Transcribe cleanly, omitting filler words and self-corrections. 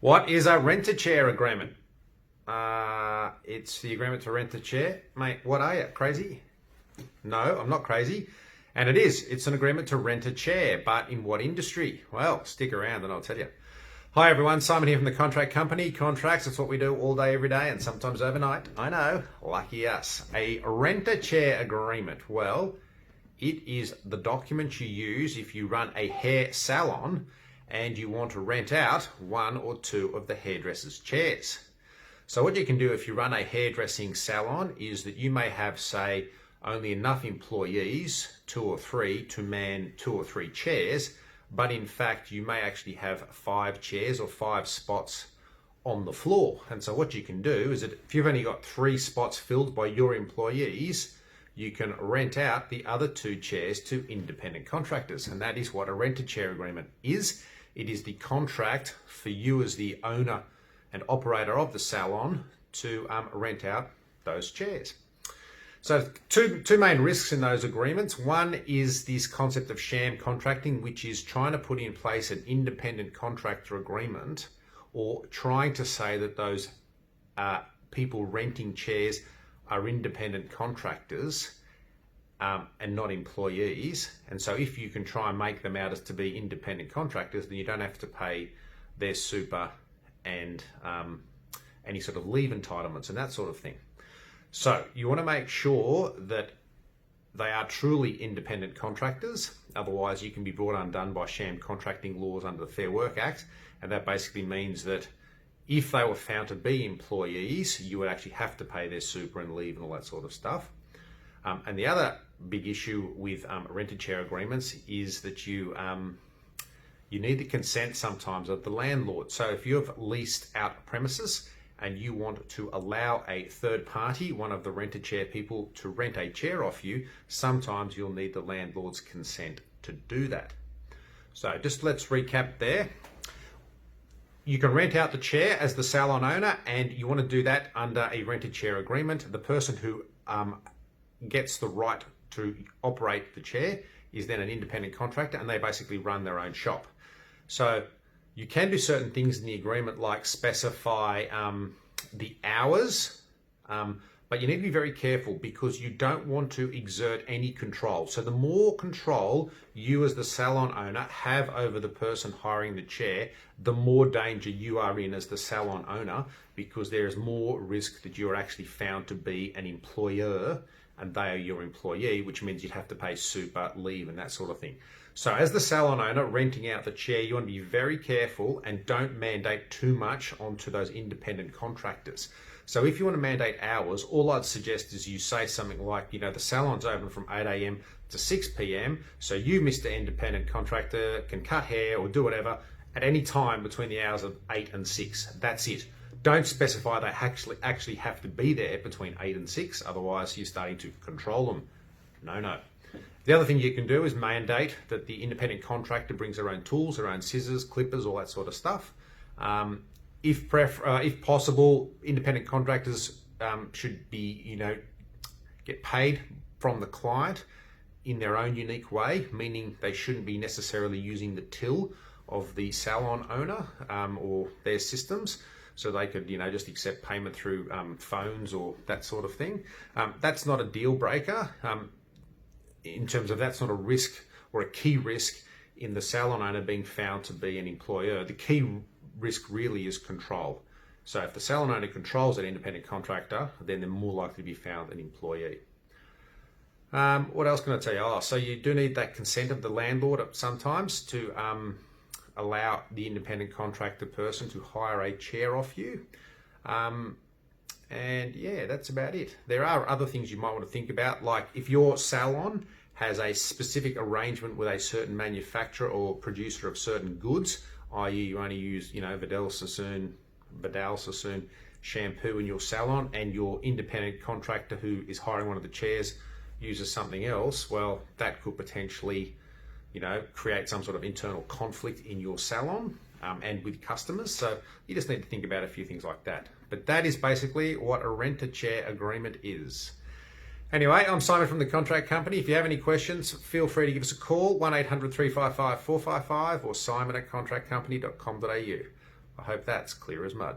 What is a rent-a-chair agreement? It's the agreement to rent a chair. Mate, what are you, crazy? No, I'm not crazy. And it is. It's an agreement to rent a chair. But in what industry? Well, stick around and I'll tell you. Hi everyone, Simon here from the Contract Company. Contracts, it's what we do all day, every day, and sometimes overnight. I know, lucky us. A rent-a-chair agreement. Well, it is the document you use if you run a hair salon and you want to rent out one or two of the hairdresser's chairs. So what you can do if you run a hairdressing salon is that you may have, say, only enough employees, 2 or 3, to man 2 or 3 chairs, but in fact you may actually have 5 chairs or 5 spots on the floor. And so what you can do is that if you've only got 3 spots filled by your employees, you can rent out the other 2 chairs to independent contractors. And that is what a rent-a-chair agreement is. It is the contract for you as the owner and operator of the salon to rent out those chairs. So two main risks in those agreements. One is this concept of sham contracting, which is trying to put in place an independent contractor agreement, or trying to say that those people renting chairs are independent contractors and not employees. And so if you can try and make them out as to be independent contractors, then you don't have to pay their super and any sort of leave entitlements and that sort of thing. So you want to make sure that they are truly independent contractors. Otherwise you can be brought undone by sham contracting laws under the Fair Work Act. And that basically means that if they were found to be employees, you would actually have to pay their super and leave and all that sort of stuff. And the other big issue with rent-a-chair agreements is that you need the consent sometimes of the landlord. So if you've leased out premises and you want to allow a third party, one of the rent-a-chair people, to rent a chair off you, sometimes you'll need the landlord's consent to do that. So just let's recap there. You can rent out the chair as the salon owner, and you want to do that under a rent-a-chair agreement. The person who gets the right to operate the chair is then an independent contractor, and they basically run their own shop. So you can do certain things in the agreement, like specify the hours, but you need to be very careful because you don't want to exert any control. So the more control you as the salon owner have over the person hiring the chair, the more danger you are in as the salon owner, because there is more risk that you are actually found to be an employer and they are your employee, which means you'd have to pay super, leave and that sort of thing. So as the salon owner renting out the chair, you want to be very careful and don't mandate too much onto those independent contractors. So if you want to mandate hours, all I'd suggest is you say something like, the salon's open from 8 a.m. to 6 p.m. So you, Mr. Independent Contractor, can cut hair or do whatever at any time between the hours of 8 and 6. That's it. Don't specify they actually have to be there between 8 and 6, otherwise you're starting to control them. No. The other thing you can do is mandate that the independent contractor brings their own tools, their own scissors, clippers, all that sort of stuff. If possible, independent contractors should be, get paid from the client in their own unique way, meaning they shouldn't be necessarily using the till of the salon owner or their systems. So they could, just accept payment through phones or that sort of thing. That's not a deal breaker in terms of that's not a risk or a key risk in the salon owner being found to be an employer. The key risk really is control. So if the salon owner controls an independent contractor, then they're more likely to be found an employee. What else can I tell you? So you do need that consent of the landlord sometimes to allow the independent contractor person to hire a chair off you. And yeah, that's about it. There are other things you might want to think about, like if your salon has a specific arrangement with a certain manufacturer or producer of certain goods, i.e. you only use, Vidal Sassoon shampoo in your salon, and your independent contractor who is hiring one of the chairs uses something else, well, that could potentially create some sort of internal conflict in your salon and with customers. So you just need to think about a few things like that. But that is basically what a rent-a-chair agreement is. Anyway, I'm Simon from the Contract Company. If you have any questions, feel free to give us a call, 1-800-355-455 or simon@contractcompany.com.au. I hope that's clear as mud.